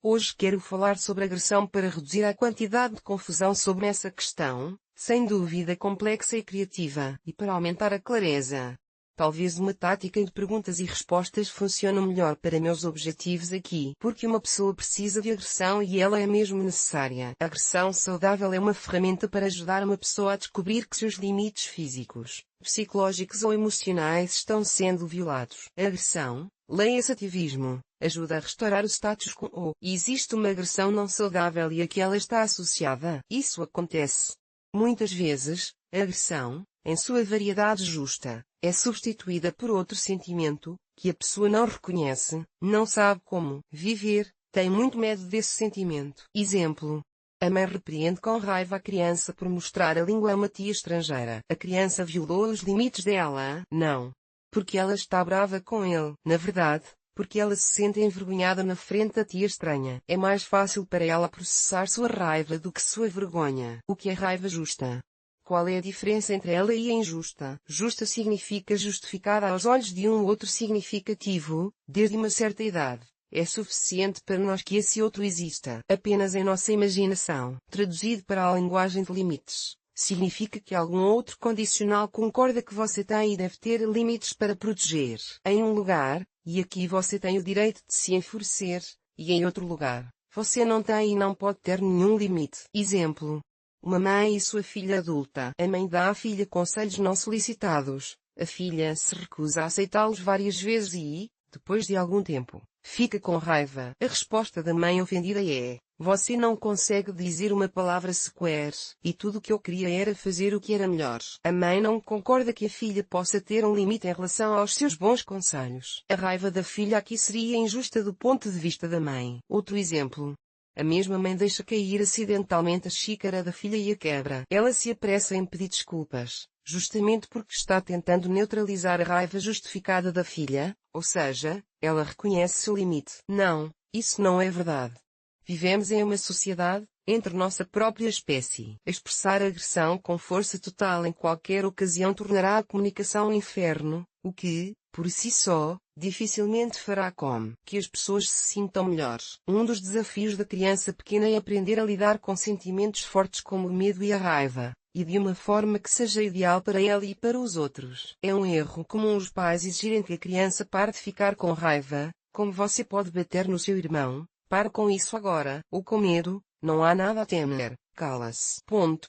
Hoje quero falar sobre agressão para reduzir a quantidade de confusão sobre essa questão, sem dúvida complexa e criativa, e para aumentar a clareza. Talvez uma tática de perguntas e respostas funcione melhor para meus objetivos aqui, porque uma pessoa precisa de agressão e ela é mesmo necessária. A agressão saudável é uma ferramenta para ajudar uma pessoa a descobrir que seus limites físicos, psicológicos ou emocionais estão sendo violados. A agressão, leia-se ativismo, ajuda a restaurar o status quo. E existe uma agressão não saudável e a que ela está associada. Isso acontece. Muitas vezes, a agressão, em sua variedade justa, é substituída por outro sentimento, que a pessoa não reconhece, não sabe como viver, tem muito medo desse sentimento. Exemplo. A mãe repreende com raiva a criança por mostrar a língua a uma tia estrangeira. A criança violou os limites dela? Não. Porque ela está brava com ele. Na verdade, porque ela se sente envergonhada na frente da tia estranha. É mais fácil para ela processar sua raiva do que sua vergonha. O que é raiva justa? Qual é a diferença entre ela e a injusta? Justa significa justificada aos olhos de um outro significativo, desde uma certa idade. É suficiente para nós que esse outro exista, apenas em nossa imaginação. Traduzido para a linguagem de limites, significa que algum outro condicional concorda que você tem e deve ter limites para proteger. Em um lugar, e aqui você tem o direito de se enfurecer, e em outro lugar, você não tem e não pode ter nenhum limite. Exemplo. Uma mãe e sua filha adulta. A mãe dá à filha conselhos não solicitados. A filha se recusa a aceitá-los várias vezes e, depois de algum tempo, fica com raiva. A resposta da mãe ofendida é: você não consegue dizer uma palavra sequer, e tudo o que eu queria era fazer o que era melhor. A mãe não concorda que a filha possa ter um limite em relação aos seus bons conselhos. A raiva da filha aqui seria injusta do ponto de vista da mãe. Outro exemplo. A mesma mãe deixa cair acidentalmente a xícara da filha e a quebra. Ela se apressa em pedir desculpas, justamente porque está tentando neutralizar a raiva justificada da filha, ou seja, ela reconhece seu limite. Não, isso não é verdade. Vivemos em uma sociedade, entre nossa própria espécie. Expressar agressão com força total em qualquer ocasião tornará a comunicação um inferno, o que, por si só, dificilmente fará com que as pessoas se sintam melhor. Um dos desafios da criança pequena é aprender a lidar com sentimentos fortes como o medo e a raiva, e de uma forma que seja ideal para ela e para os outros. É um erro comum os pais exigirem que a criança pare de ficar com raiva, como você pode bater no seu irmão, pare com isso agora, ou com medo, não há nada a temer. Cala-se.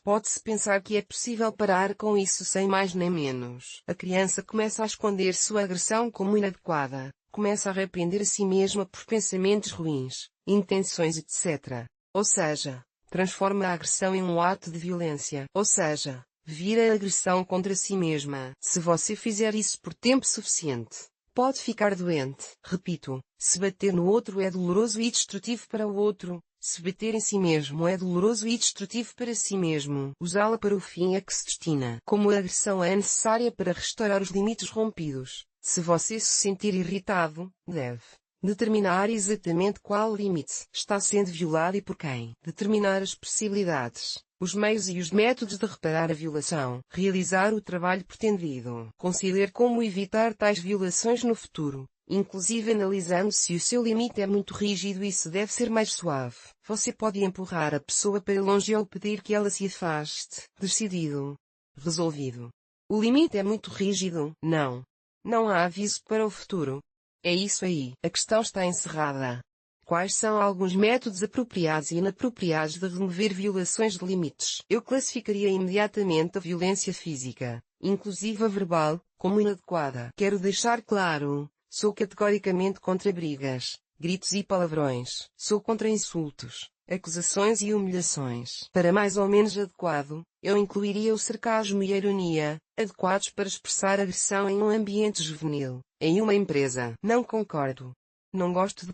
Pode-se pensar que é possível parar com isso sem mais nem menos. A criança começa a esconder sua agressão como inadequada, começa a arrepender a si mesma por pensamentos ruins, intenções etc. Ou seja, transforma a agressão em um ato de violência. Ou seja, vira a agressão contra si mesma. Se você fizer isso por tempo suficiente, pode ficar doente. Repito, se bater no outro é doloroso e destrutivo para o outro. Se bater em si mesmo é doloroso e destrutivo para si mesmo. Usá-la para o fim a que se destina. Como a agressão é necessária para restaurar os limites rompidos, se você se sentir irritado, deve determinar exatamente qual limite está sendo violado e por quem. Determinar as possibilidades, os meios e os métodos de reparar a violação. Realizar o trabalho pretendido. Considere como evitar tais violações no futuro, inclusive analisando se o seu limite é muito rígido e se deve ser mais suave. Você pode empurrar a pessoa para longe ou pedir que ela se afaste. Decidido. Resolvido. O limite é muito rígido? Não. Não há aviso para o futuro. É isso aí. A questão está encerrada. Quais são alguns métodos apropriados e inapropriados de remover violações de limites? Eu classificaria imediatamente a violência física, inclusive a verbal, como inadequada. Quero deixar claro. Sou categoricamente contra brigas, gritos e palavrões. Sou contra insultos, acusações e humilhações. Para mais ou menos adequado, eu incluiria o sarcasmo e a ironia, adequados para expressar agressão em um ambiente juvenil. Em uma empresa. Não concordo. Não gosto de ...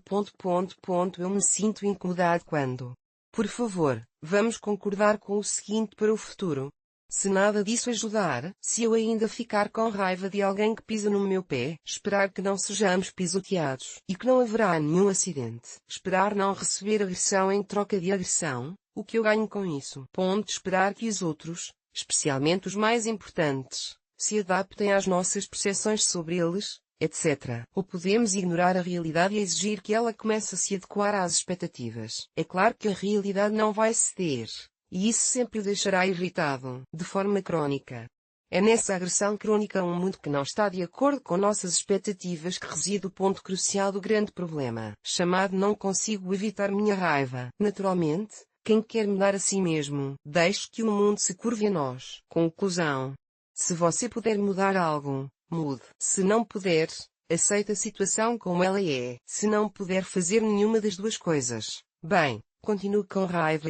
Eu me sinto incomodado quando. Por favor, vamos concordar com o seguinte para o futuro. Se nada disso ajudar, se eu ainda ficar com raiva de alguém que pisa no meu pé, esperar que não sejamos pisoteados, e que não haverá nenhum acidente. Esperar não receber agressão em troca de agressão, o que eu ganho com isso? Esperar que os outros, especialmente os mais importantes, se adaptem às nossas percepções sobre eles, etc. Ou podemos ignorar a realidade e exigir que ela comece a se adequar às expectativas. É claro que a realidade não vai ceder. E isso sempre o deixará irritado, de forma crônica. É nessa agressão crônica a um mundo que não está de acordo com nossas expectativas que reside o ponto crucial do grande problema, chamado não consigo evitar minha raiva. Naturalmente, quem quer mudar a si mesmo, deixe que o mundo se curve a nós. Conclusão. Se você puder mudar algo, mude. Se não puder, aceite a situação como ela é. Se não puder fazer nenhuma das duas coisas, bem, continue com raiva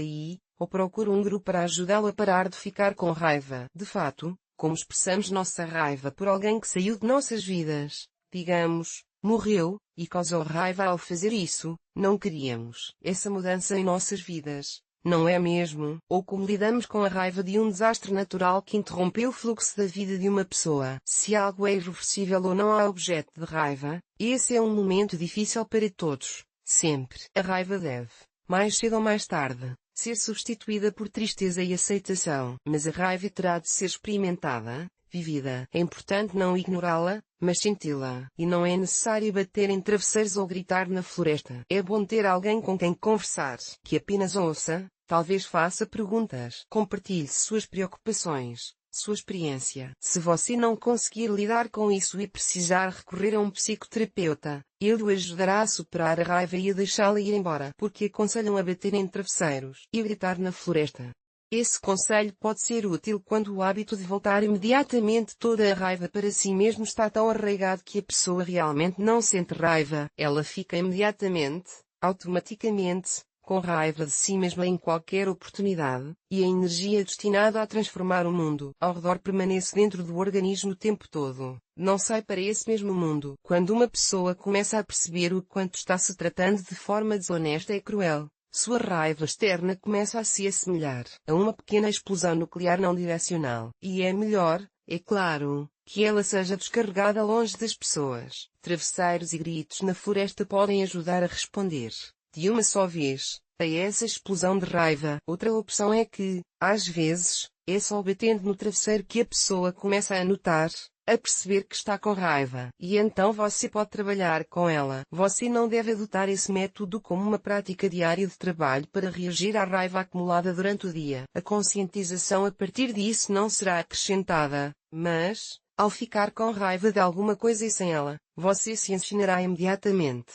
ou procure um grupo para ajudá-lo a parar de ficar com raiva. De fato, como expressamos nossa raiva por alguém que saiu de nossas vidas, digamos, morreu, e causou raiva ao fazer isso, não queríamos essa mudança em nossas vidas, não é mesmo? Ou como lidamos com a raiva de um desastre natural que interrompeu o fluxo da vida de uma pessoa. Se algo é irreversível ou não há objeto de raiva, esse é um momento difícil para todos. Sempre. A raiva deve, mais cedo ou mais tarde, ser substituída por tristeza e aceitação. Mas a raiva terá de ser experimentada, vivida. É importante não ignorá-la, mas senti-la. E não é necessário bater em travesseiros ou gritar na floresta. É bom ter alguém com quem conversar, que apenas ouça, talvez faça perguntas. Compartilhe suas preocupações, sua experiência. Se você não conseguir lidar com isso e precisar recorrer a um psicoterapeuta, ele o ajudará a superar a raiva e a deixá-la ir embora. Porque aconselham a bater em travesseiros e gritar na floresta. Esse conselho pode ser útil quando o hábito de voltar imediatamente toda a raiva para si mesmo está tão arraigado que a pessoa realmente não sente raiva. Ela fica imediatamente, automaticamente, com raiva de si mesma em qualquer oportunidade, e a energia destinada a transformar o mundo ao redor permanece dentro do organismo o tempo todo. Não sai para esse mesmo mundo. Quando uma pessoa começa a perceber o quanto está se tratando de forma desonesta e cruel, sua raiva externa começa a se assemelhar a uma pequena explosão nuclear não direcional. E é melhor, é claro, que ela seja descarregada longe das pessoas. Travesseiros e gritos na floresta podem ajudar a responder, de uma só vez, a essa explosão de raiva. Outra opção é que, às vezes, é só batendo no travesseiro que a pessoa começa a notar, a perceber que está com raiva. E então você pode trabalhar com ela. Você não deve adotar esse método como uma prática diária de trabalho para reagir à raiva acumulada durante o dia. A conscientização a partir disso não será acrescentada, mas, ao ficar com raiva de alguma coisa e sem ela, você se ensinará imediatamente